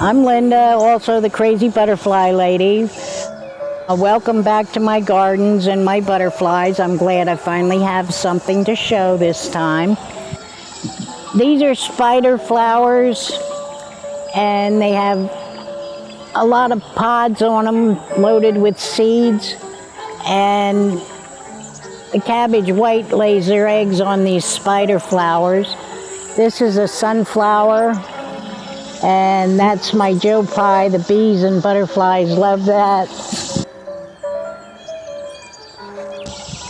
I'm Linda, also the Crazy Butterfly Lady. Welcome back to my gardens and my butterflies. I'm glad I finally have something to show this time. These are spider flowers, and they have a lot of pods on them loaded with seeds, and the cabbage white lays their eggs on these spider flowers. This is a sunflower, and that's my Joe Pye. The bees and butterflies love that.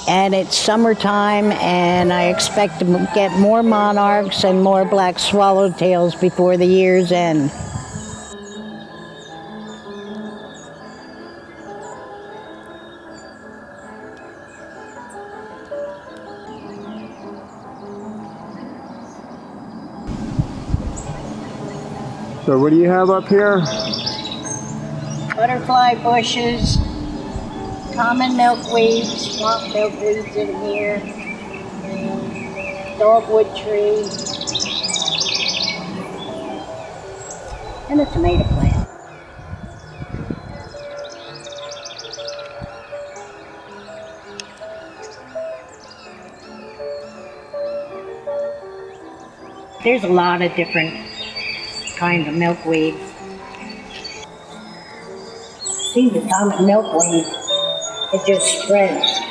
And it's summertime, and I expect to get more monarchs and more black swallowtails before the year's end. So what do you have up here? Butterfly bushes, common milkweed, swamp milkweeds in here, dogwood tree, and a tomato plant. There's a lot of different kinds of milkweed. See the common milkweed, it just spreads,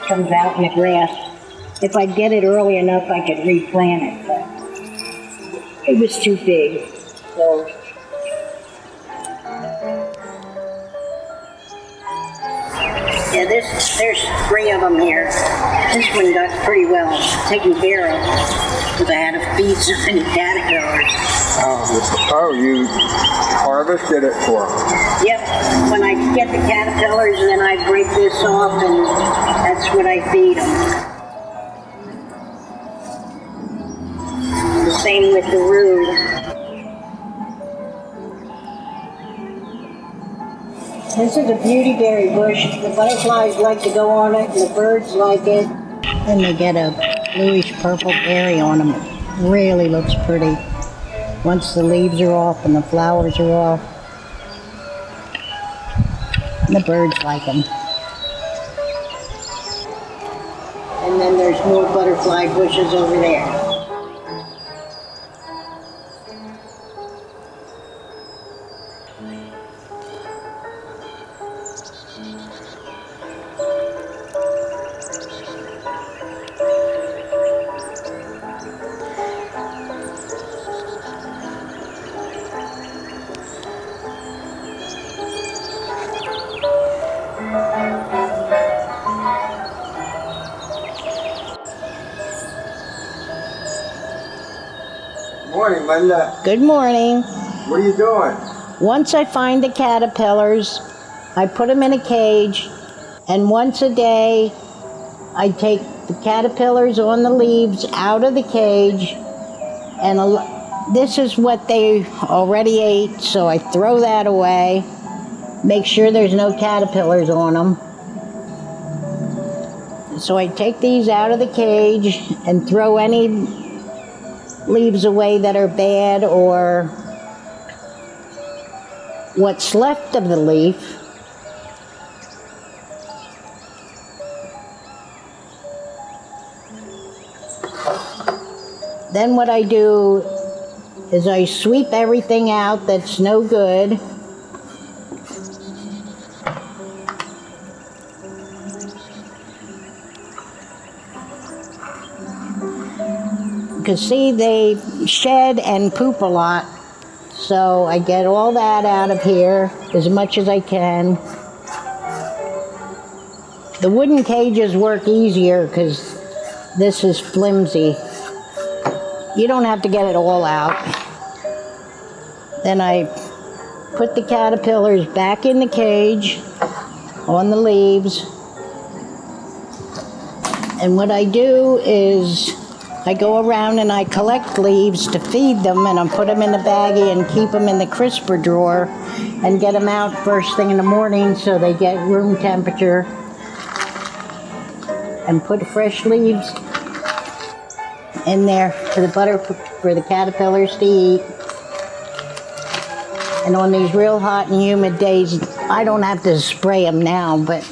comes out in the grass. If I get it early enough, I could replant it, but it was too big, so. Yeah, there's 3 of them here. This one got pretty well taken care of, because I had to feed so many caterpillars. Oh, you harvested it for them? Yep, when I get the caterpillars, then I break this off, and that's what I feed them. The same with the root. This is a beautyberry bush. The butterflies like to go on it, and the birds like it. And they get a bluish purple berry on them. It really looks pretty. Once the leaves are off and the flowers are off, and the birds like them. And then there's more butterfly bushes over there. Morning, Linda. Good morning. What are you doing? Once I find the caterpillars, I put them in a cage, and once a day, I take the caterpillars on the leaves out of the cage, and this is what they already ate, so I throw that away, make sure there's no caterpillars on them. So I take these out of the cage and throw any leaves away that are bad, or what's left of the leaf. Then what I do is I sweep everything out that's no good. Because see, they shed and poop a lot, so I get all that out of here as much as I can. The wooden cages work easier because this is flimsy. You don't have to get it all out. Then I put the caterpillars back in the cage on the leaves, and what I do is I go around and I collect leaves to feed them, and I put them in a baggie and keep them in the crisper drawer and get them out first thing in the morning so they get room temperature, and put fresh leaves in there for the caterpillars to eat. And on these real hot and humid days, I don't have to spray them now, but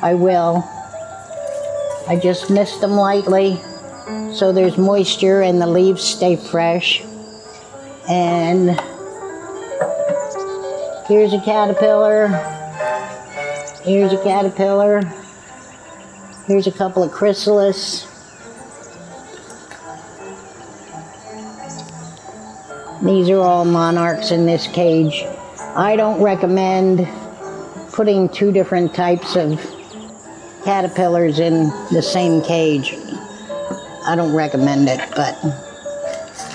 I will. I just mist them lightly so there's moisture and the leaves stay fresh. And here's a caterpillar. Here's a caterpillar. Here's a couple of chrysalis. These are all monarchs in this cage. I don't recommend putting two different types of caterpillars in the same cage. I don't recommend it, but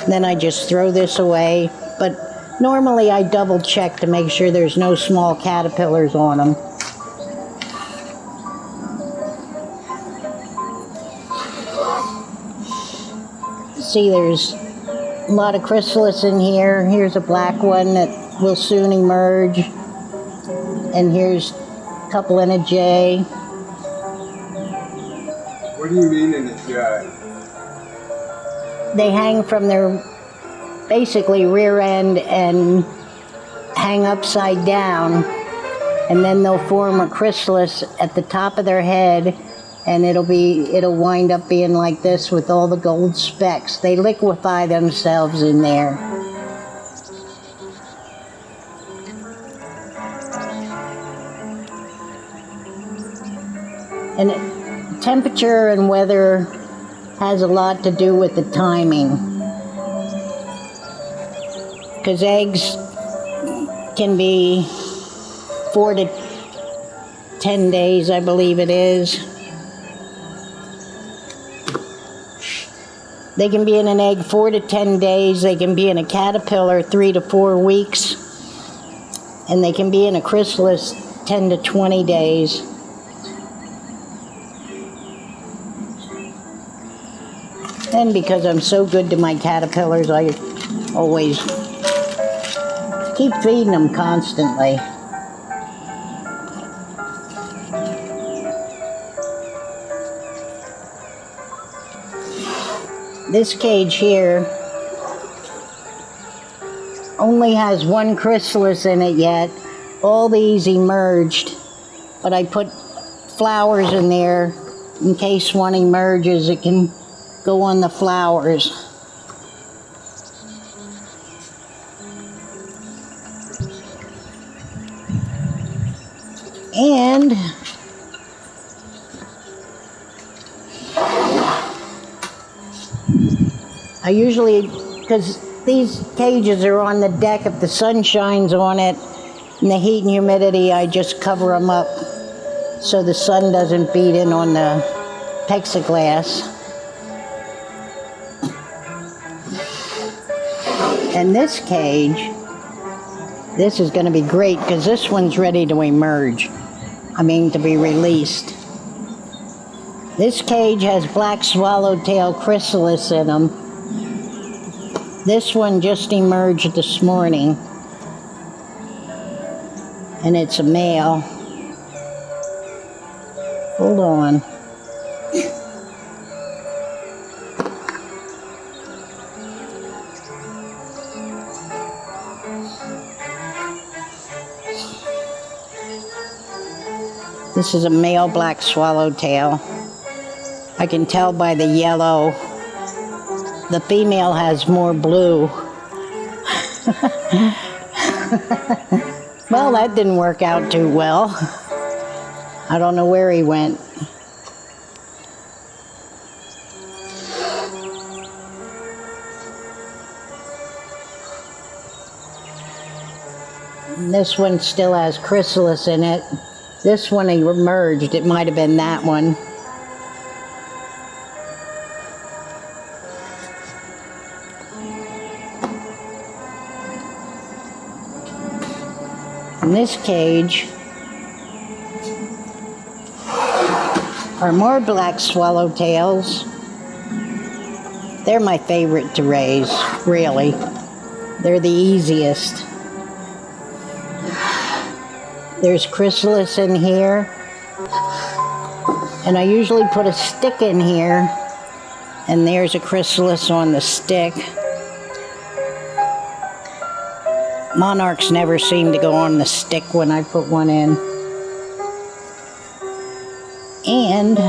then I just throw this away. But normally I double check to make sure there's no small caterpillars on them. See, there's a lot of chrysalis in here. Here's a black one that will soon emerge. And here's a couple in a J. What do you mean in a J? They hang from their basically rear end and hang upside down. And then they'll form a chrysalis at the top of their head. And it'll wind up being like this with all the gold specks. They liquefy themselves in there. And temperature and weather has a lot to do with the timing. Because eggs can be 4 to 10 days, I believe it is. They can be in an egg 4 to 10 days. They can be in a caterpillar 3 to 4 weeks. And they can be in a chrysalis 10 to 20 days. And because I'm so good to my caterpillars, I always keep feeding them constantly. This cage here only has one chrysalis in it yet. All these emerged, but I put flowers in there in case one emerges. It can go on the flowers. And I usually, because these cages are on the deck, if the sun shines on it and the heat and humidity, I just cover them up so the sun doesn't beat in on the plexiglass. And this cage, this is going to be great because this one's ready to emerge. To be released. This cage has black swallowtail chrysalis in them. This one just emerged this morning, and it's a male. Hold on. This is a male black swallowtail. I can tell by the yellow. The female has more blue. Well, that didn't work out too well. I don't know where he went. And this one still has chrysalis in it. This one emerged. It might have been that one. In this cage are more black swallowtails. They're my favorite to raise, really. They're the easiest. There's chrysalis in here. And I usually put a stick in here, and there's a chrysalis on the stick. Monarchs never seem to go on the stick when I put one in. And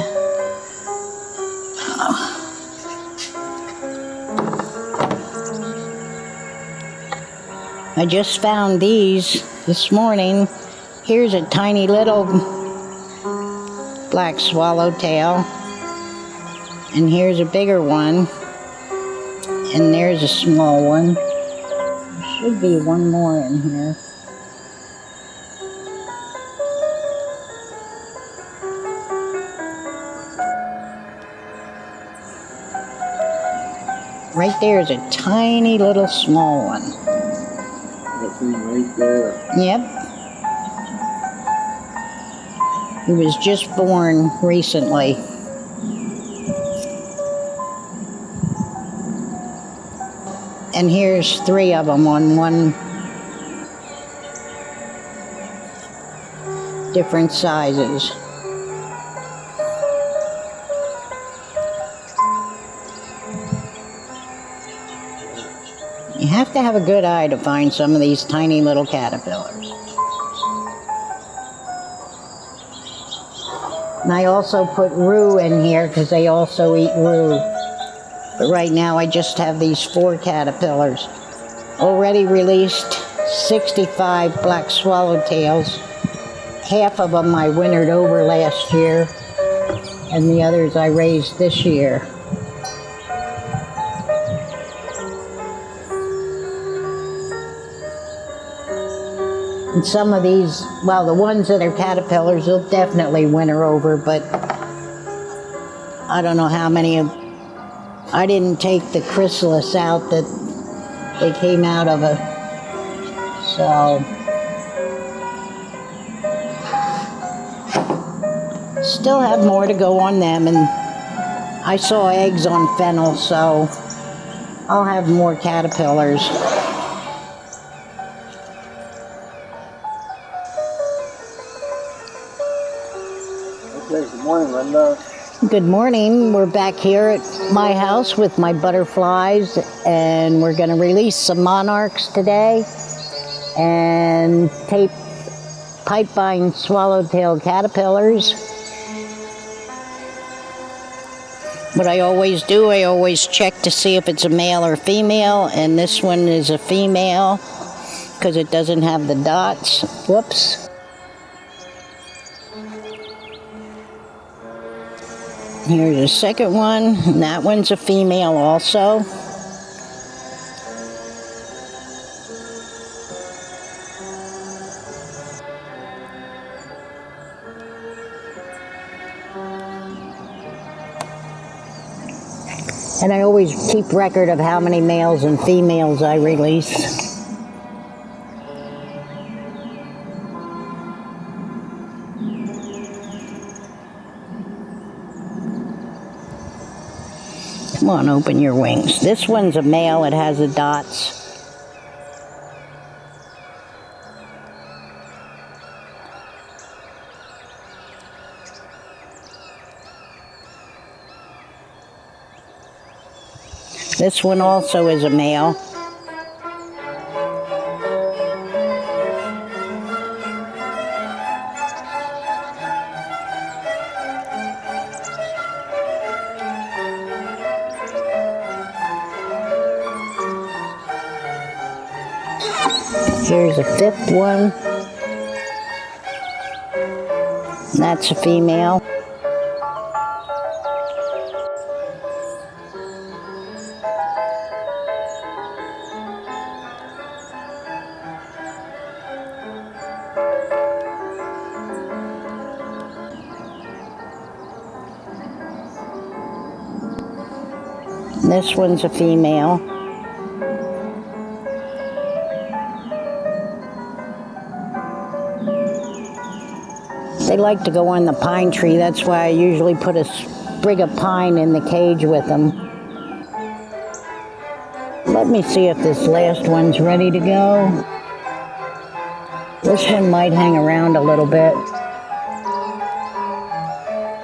I just found these this morning. Here's a tiny little black swallowtail, and here's a bigger one, and there's a small one. There should be one more in here. Right there is a tiny little small one. That's him right there. Yep. He was just born recently. And here's 3 of them on one different sizes. You have to have a good eye to find some of these tiny little caterpillars. And I also put rue in here because they also eat rue. But right now I just have these 4 caterpillars. Already released 65 black swallowtails. Half of them I wintered over last year, and the others I raised this year. And some of these, well, the ones that are caterpillars, they'll definitely winter over, but I don't know how many of, I didn't take the chrysalis out that they came out of it. So, still have more to go on them, and I saw eggs on fennel, so I'll have more caterpillars. Okay, good morning, Linda. Good morning. We're back here at my house with my butterflies, and we're going to release some monarchs today and tape pipevine swallowtail caterpillars. What I always do, I always check to see if it's a male or female, and this one is a female because it doesn't have the dots. Whoops. Here's a second one, and that one's a female also. And I always keep record of how many males and females I release. Come on, open your wings. This one's a male, it has the dots. This one also is a male. Here's a 5th one. That's a female. This one's a female. They like to go on the pine tree. That's why I usually put a sprig of pine in the cage with them. Let me see if this last one's ready to go. This one might hang around a little bit,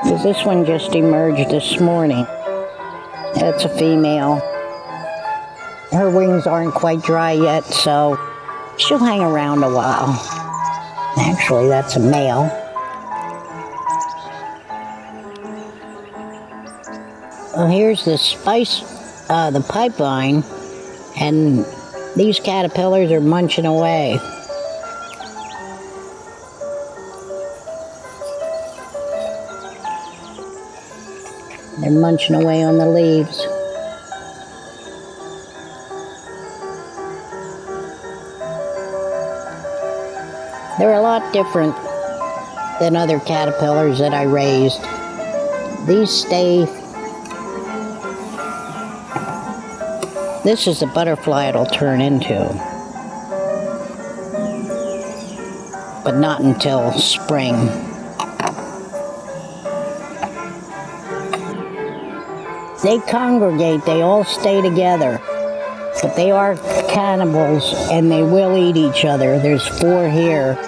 because this one just emerged this morning. That's a female. Her wings aren't quite dry yet, so She'll hang around a while. Actually, that's a male. Well, here's the the pipevine, and these caterpillars are munching away. They're munching away on the leaves. They're a lot different than other caterpillars that I raised. These stay. This is the butterfly it'll turn into, but not until spring. They congregate, they all stay together, but they are cannibals and they will eat each other. There's 4 here.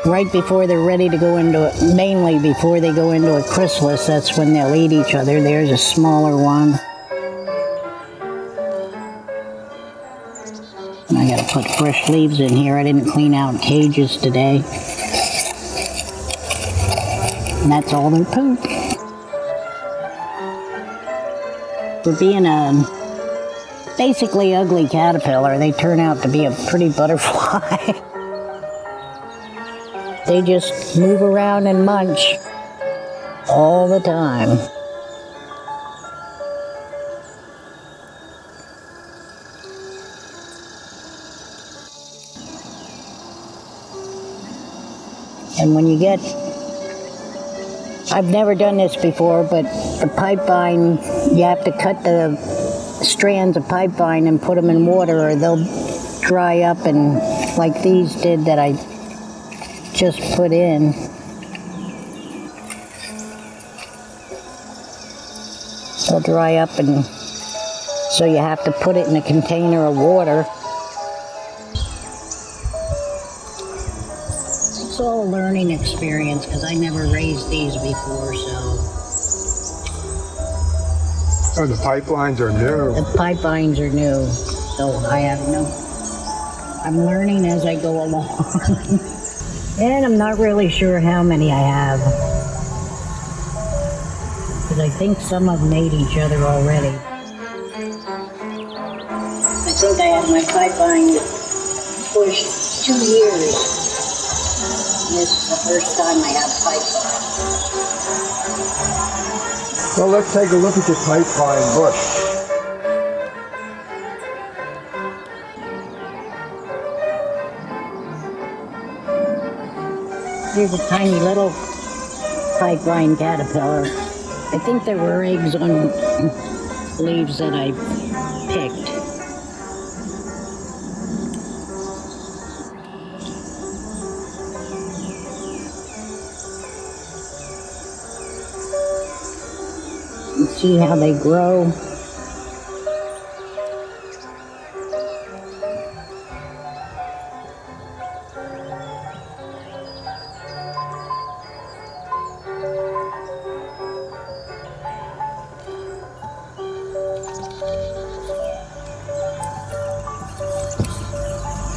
Right before they're ready to go into it, mainly before they go into a chrysalis, that's when they'll eat each other. There's a smaller one. I gotta put fresh leaves in here. I didn't clean out cages today. And that's all their poop. For being a basically ugly caterpillar, they turn out to be a pretty butterfly. They just move around and munch all the time. And when you get, I've never done this before, but the pipevine, you have to cut the strands of pipevine and put them in water or they'll dry up, and like these did that I just put in. They'll dry up, and so you have to put it in a container of water. It's all a learning experience because I never raised these before, so. Oh, the pipelines are new. The pipelines are new, so I have I'm learning as I go along. And I'm not really sure how many I have. Because I think some of them ate each other already. I think I had my pipevine pushed 2 years. This is the first time I have pipevine. Well, let's take a look at your pipevine bush. Here's a tiny little pipevine caterpillar. I think there were eggs on leaves that I picked. You see how they grow?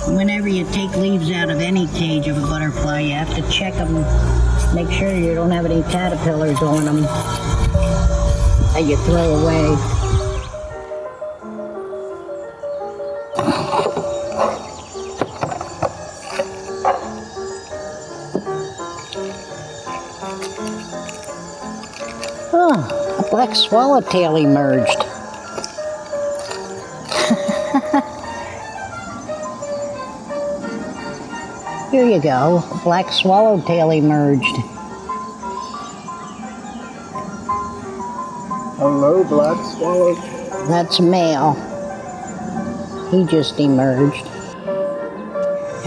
Whenever you take leaves out of any cage of a butterfly, you have to check them, make sure you don't have any caterpillars on them that you throw away. Oh, a black swallowtail emerged. Here you go, a black swallowtail emerged. Hello, black swallowtail. That's a male. He just emerged.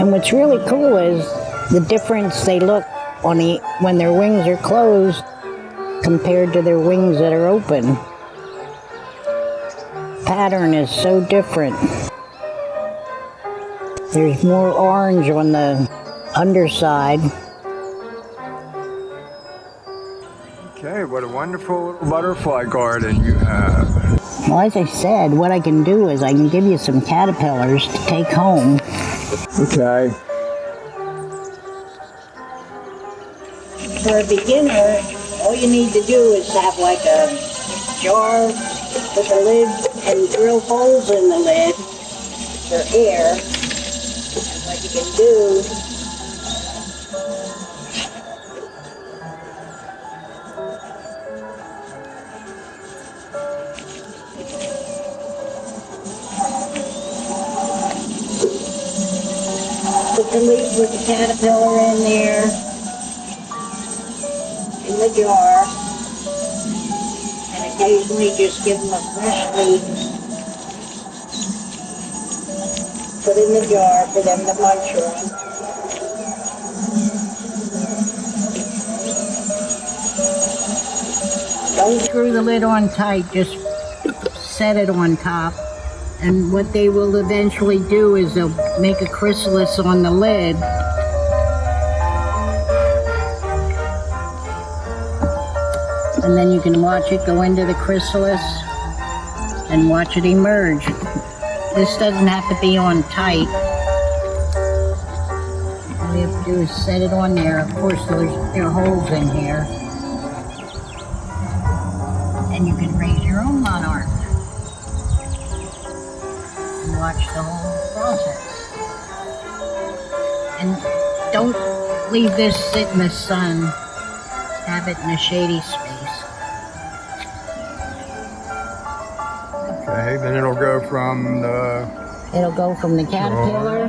And what's really cool is the difference they look on when their wings are closed compared to their wings that are open. Pattern is so different. There's more orange on the underside. Okay, what a wonderful little butterfly garden you have. Well, as I said, what I can do is I can give you some caterpillars to take home. Okay. For a beginner, all you need to do is have like a jar with a lid and drill holes in the lid for air. And what you can do put the leaf with the caterpillar in there, in the jar, and occasionally just give them a fresh leaf. Put in the jar for them to munch on. Don't screw the lid on tight, just set it on top. And what they will eventually do is they'll make a chrysalis on the lid. And then you can watch it go into the chrysalis and watch it emerge. This doesn't have to be on tight. All you have to do is set it on there. Of course, there are holes in here. And you can raise your own monarch and watch the whole process. And don't leave this sit in the sun. Have it in a shady space. Okay, then it'll go from the... It'll go from the caterpillar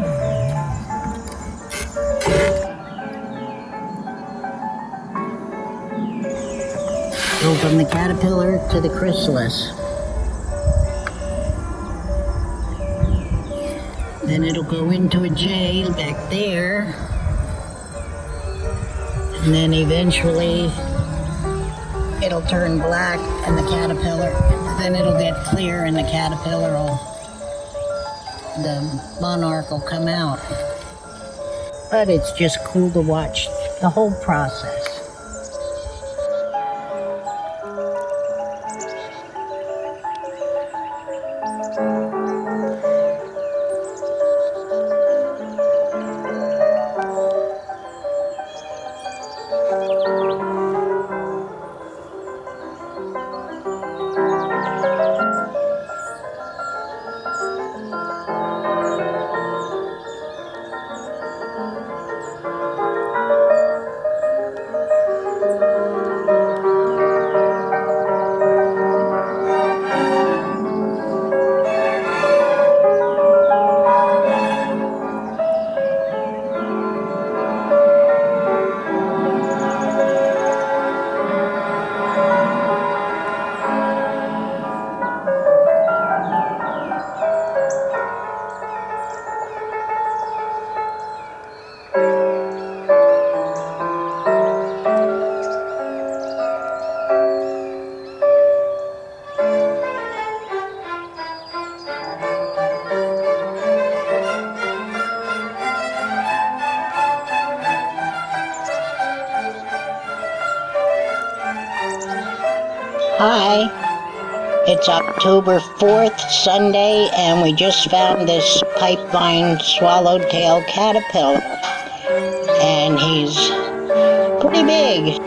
to the chrysalis. Then it'll go into a J back there. And then eventually it'll turn black and the caterpillar, then it'll get clear and the monarch will come out. But it's just cool to watch the whole process. Hi, it's October 4th, Sunday, and we just found this pipevine swallowtail caterpillar, and he's pretty big.